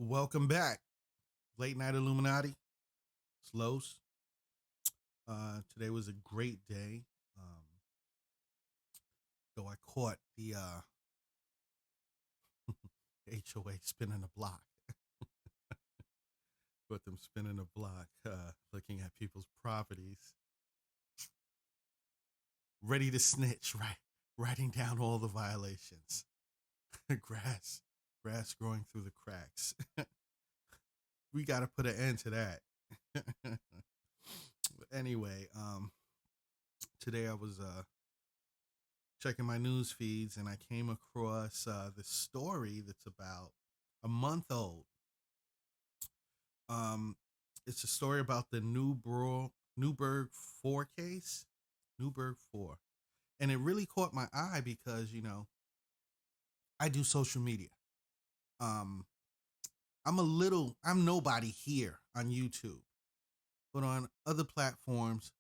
Welcome back. Late Night Illuminati. Slows. Today was a great day. Though I caught the HOA spinning a block. Caught them spinning a block, looking at people's properties. Ready to snitch, right? Writing down all the violations. grass. Grass growing through the cracks. We got to put an end to that. Anyway, today I was checking my news feeds and I came across this story that's about a month old. It's a story about the Newburgh 4 case, Newburgh 4. And it really caught my eye because, I do social media. Um, I'm nobody here on YouTube, but on other platforms,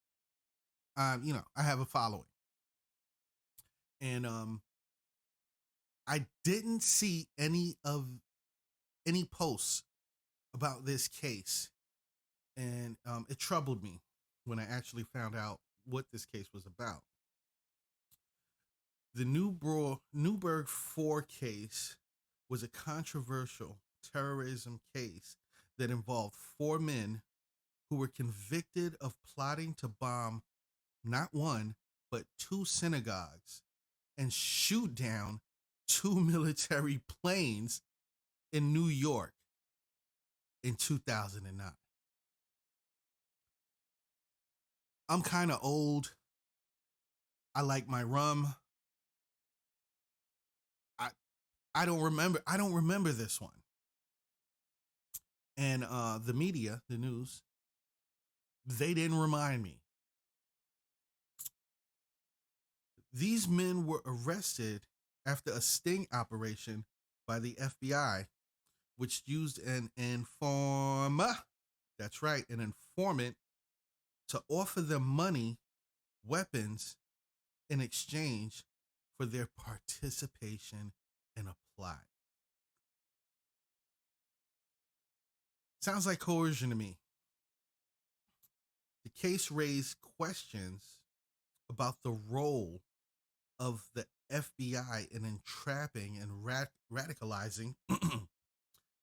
I have a following. And I didn't see any posts about this case, and it troubled me when I actually found out what this case was about. The Newburgh 4 case was a controversial terrorism case that involved four men who were convicted of plotting to bomb not one, but two synagogues and shoot down two military planes in New York in 2009. I'm kind of old. I like my rum. I don't remember this one. And the media, the news, they didn't remind me. These men were arrested after a sting operation by the FBI, which used an that's right, an informant, to offer them money, weapons, in exchange for their participation in a plot. Sounds like coercion to me. The case raised questions about the role of the FBI in entrapping and radicalizing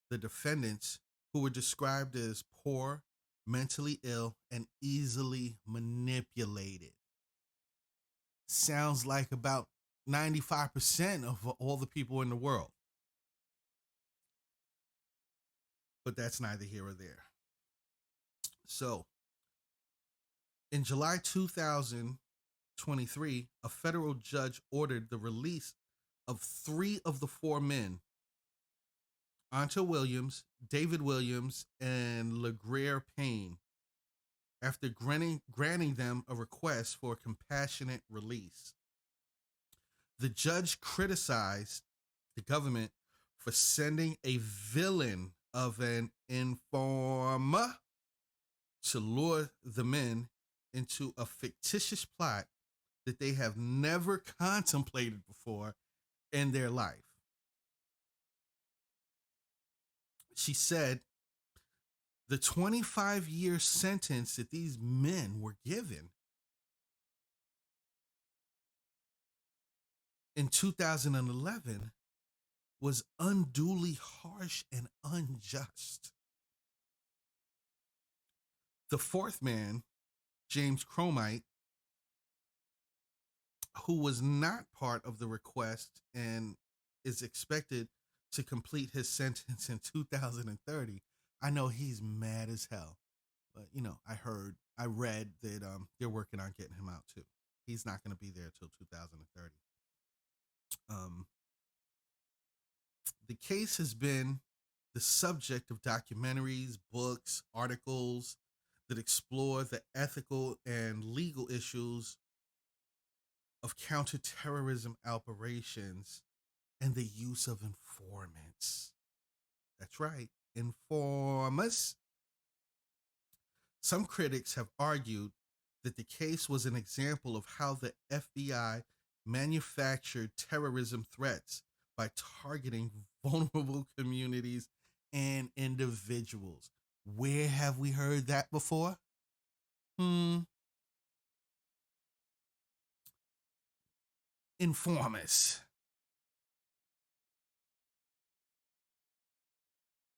the defendants, who were described as poor, mentally ill, and easily manipulated. Sounds like about 95% of all the people in the world. But that's neither here or there. So, in July 2023, a federal judge ordered the release of three of the four men, Anta Williams, David Williams, and LeGrier Payne, after granting them a request for compassionate release. The judge criticized the government for sending a villain of an informer to lure the men into a fictitious plot that they have never contemplated before in their life. She said the 25-year sentence that these men were given in 2011 was unduly harsh and unjust. The fourth man, James Cromite, who was not part of the request and is expected to complete his sentence in 2030. I know he's mad as hell, but I read that they're working on getting him out too. He's not going to be there till 2030. The case has been the subject of documentaries, books, articles that explore the ethical and legal issues of counterterrorism operations and the use of informants. That's right, informers. Some critics have argued that the case was an example of how the FBI manufactured terrorism threats by targeting vulnerable communities and individuals. Where have we heard that before? Hmm. Informers,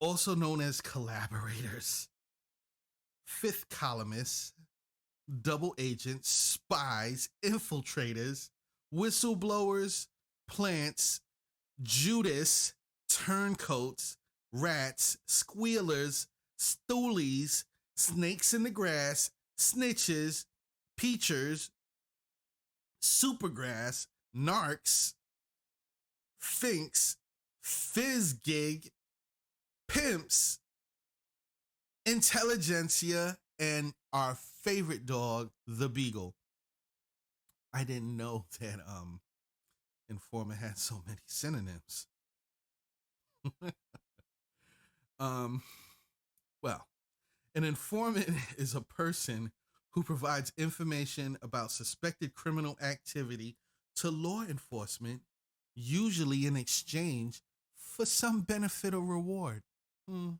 also known as collaborators, fifth columnists, double agents, spies, infiltrators, whistleblowers, plants, Judas, turncoats, rats, squealers, stoolies, snakes in the grass, snitches, peachers, supergrass, narcs, finks, fizzgig, pimps, intelligentsia, and our favorite dog, the beagle. I didn't know that informant had so many synonyms. um, well, an informant is a person who provides information about suspected criminal activity to law enforcement, usually in exchange for some benefit or reward. Hmm.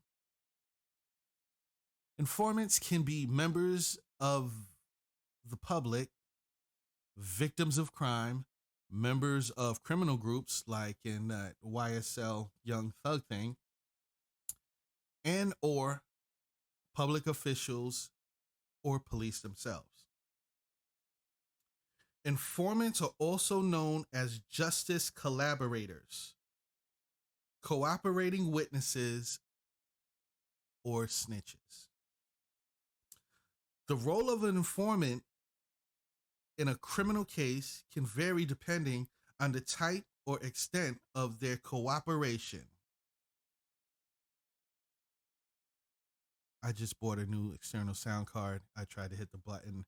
Informants can be members of the public, victims of crime, members of criminal groups like in that YSL Young Thug thing, and or public officials or police themselves. Informants are also known as justice collaborators, cooperating witnesses, or snitches. The role of an informant in a criminal case can vary depending on the type or extent of their cooperation. I just bought a new external sound card. I tried to hit the button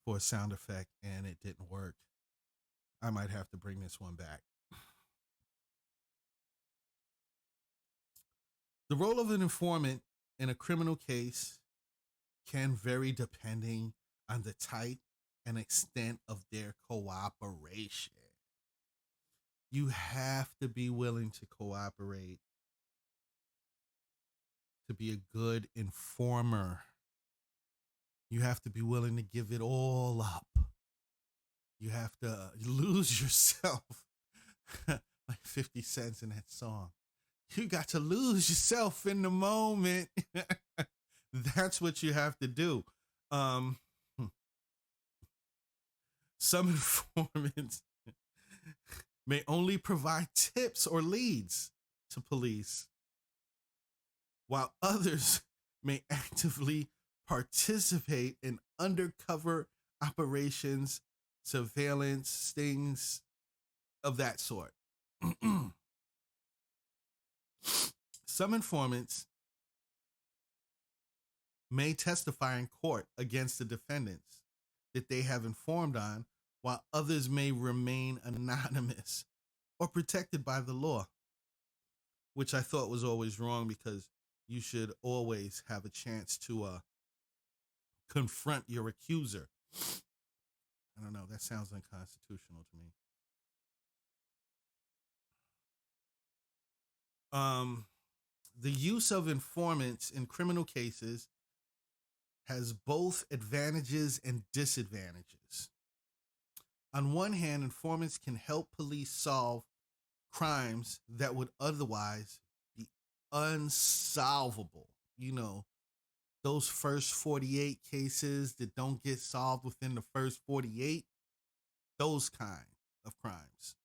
for a sound effect and it didn't work. I might have to bring this one back. The role of an informant in a criminal case can vary depending on the type and extent of their cooperation. You have to be willing to cooperate to be a good informer. You have to be willing to give it all up. You have to lose yourself. Like 50 cents in that song. You got to lose yourself in the moment. That's what you have to do. Um, some informants may only provide tips or leads to police, while others may actively participate in undercover operations, surveillance, stings of that sort. Some informants may testify in court against the defendants that they have informed on, while others may remain anonymous or protected by the law, which I thought was always wrong because you should always have a chance to confront your accuser. I don't know, that sounds unconstitutional to me. The use of informants in criminal cases has both advantages and disadvantages. On one hand, informants can help police solve crimes that would otherwise be unsolvable. You know, those first 48 cases that don't get solved within the first 48, those kind of crimes.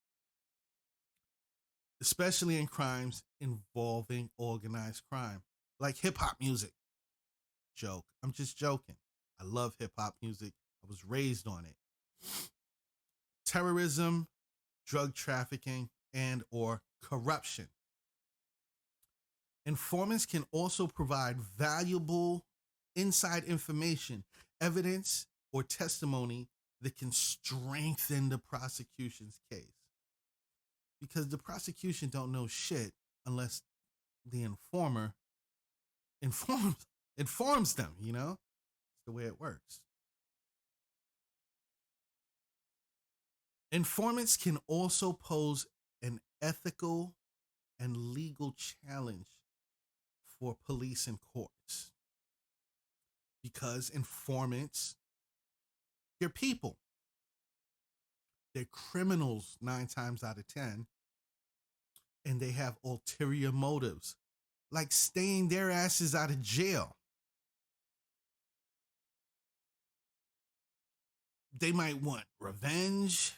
Especially in crimes involving organized crime, like hip hop music. Joke. I'm just joking. I love hip hop music. I was raised on it. Terrorism, drug trafficking, and or corruption. Informants can also provide valuable inside information, evidence, or testimony that can strengthen the prosecution's case. Because the prosecution don't know shit unless the informer informs them, you know? It's the way it works. Informants can also pose an ethical and legal challenge for police and courts because informants, they're people. They're criminals 9 times out of 10, and they have ulterior motives, like staying their asses out of jail. They might want revenge.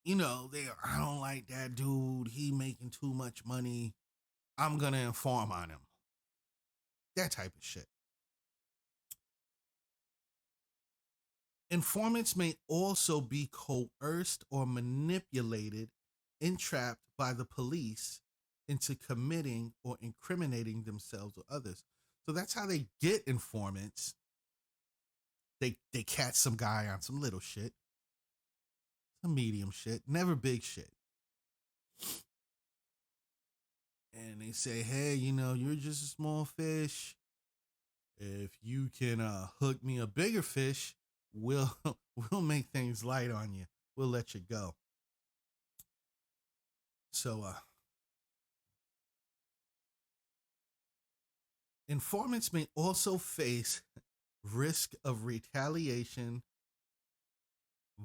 I don't like that dude. He making too much money. I'm going to inform on him. That type of shit. Informants may also be coerced or manipulated, entrapped by the police into committing or incriminating themselves or others. So that's how they get informants. They catch some guy on some little shit, some medium shit, never big shit. And they say, hey, you're just a small fish. If you can hook me a bigger fish, we'll make things light on you. We'll let you go. So informants may also face risk of retaliation,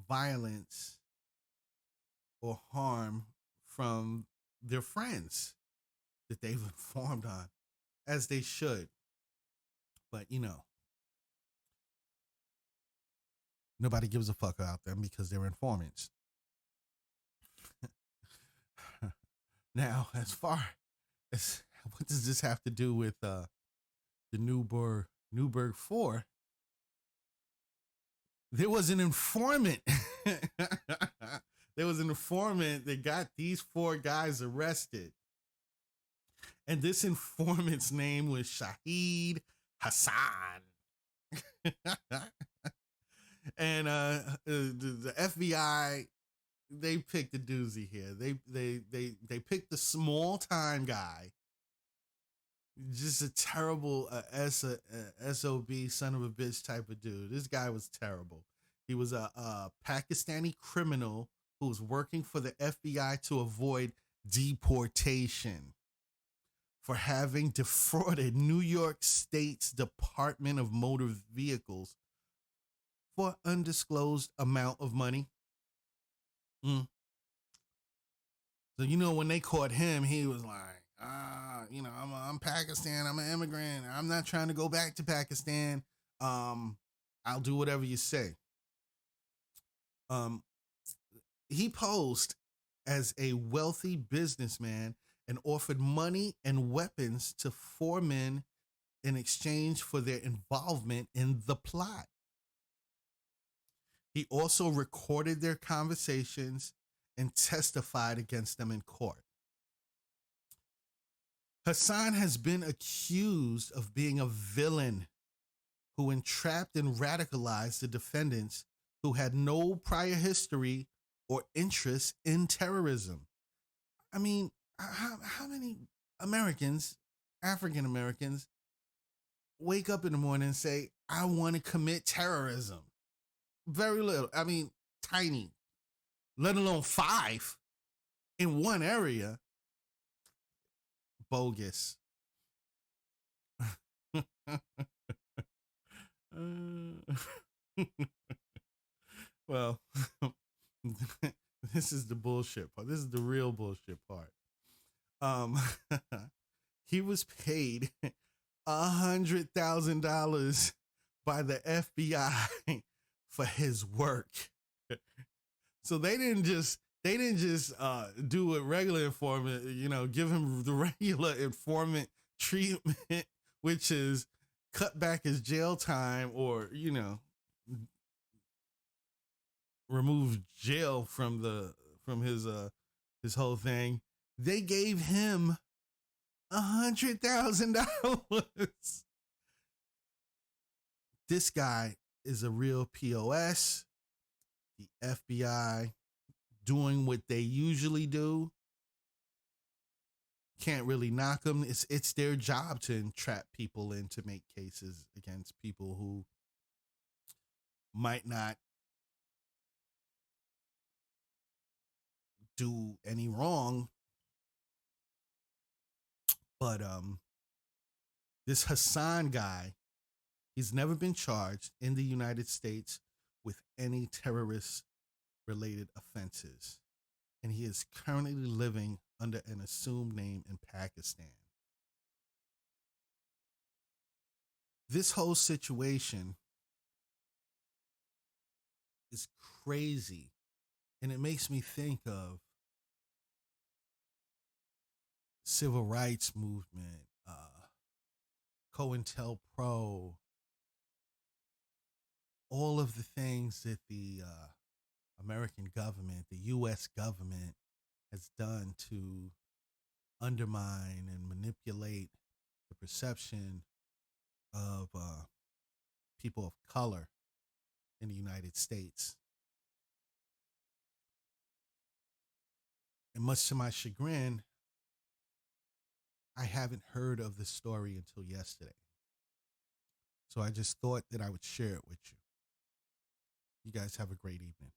violence, or harm from their friends that they've informed on, as they should. But nobody gives a fuck about them because they're informants. Now, as far as what does this have to do with the Newburgh 4? There was an informant. There was an informant that got these 4 guys arrested. And this informant's name was Shahid Hassan. And the FBI, they picked a doozy here. They picked the small time guy, just a terrible SOB son of a bitch type of dude. This guy was terrible. He was a Pakistani criminal who was working for the FBI to avoid deportation for having defrauded New York State's Department of Motor Vehicles for undisclosed amount of money. So, when they caught him, he was like, I'm Pakistan. I'm an immigrant. I'm not trying to go back to Pakistan. I'll do whatever you say. He posed as a wealthy businessman and offered money and weapons to 4 men in exchange for their involvement in the plot. He also recorded their conversations and testified against them in court. Hassan has been accused of being a villain who entrapped and radicalized the defendants who had no prior history or interest in terrorism. I mean, how many Americans, African Americans, wake up in the morning and say, I want to commit terrorism? Very little. I mean, tiny, let alone 5 in one area. Bogus. Well, this is the bullshit part. This is the real bullshit part. He was paid $100,000 by the FBI for his work. So they didn't just do a regular informant, give him the regular informant treatment, which is cut back his jail time or, remove jail from his whole thing. They gave him $100,000. This guy is a real POS. The FBI doing what they usually do. Can't really knock them. It's their job to entrap people in to make cases against people who might not do any wrong, But this Hassan guy, he's never been charged in the United States with any terrorist related offenses. And he is currently living under an assumed name in Pakistan. This whole situation is crazy. And it makes me think of civil rights movement, COINTELPRO, all of the things that the American government, the U.S. government, has done to undermine and manipulate the perception of people of color in the United States. And much to my chagrin, I haven't heard of the story until yesterday. So I just thought that I would share it with you. You guys have a great evening.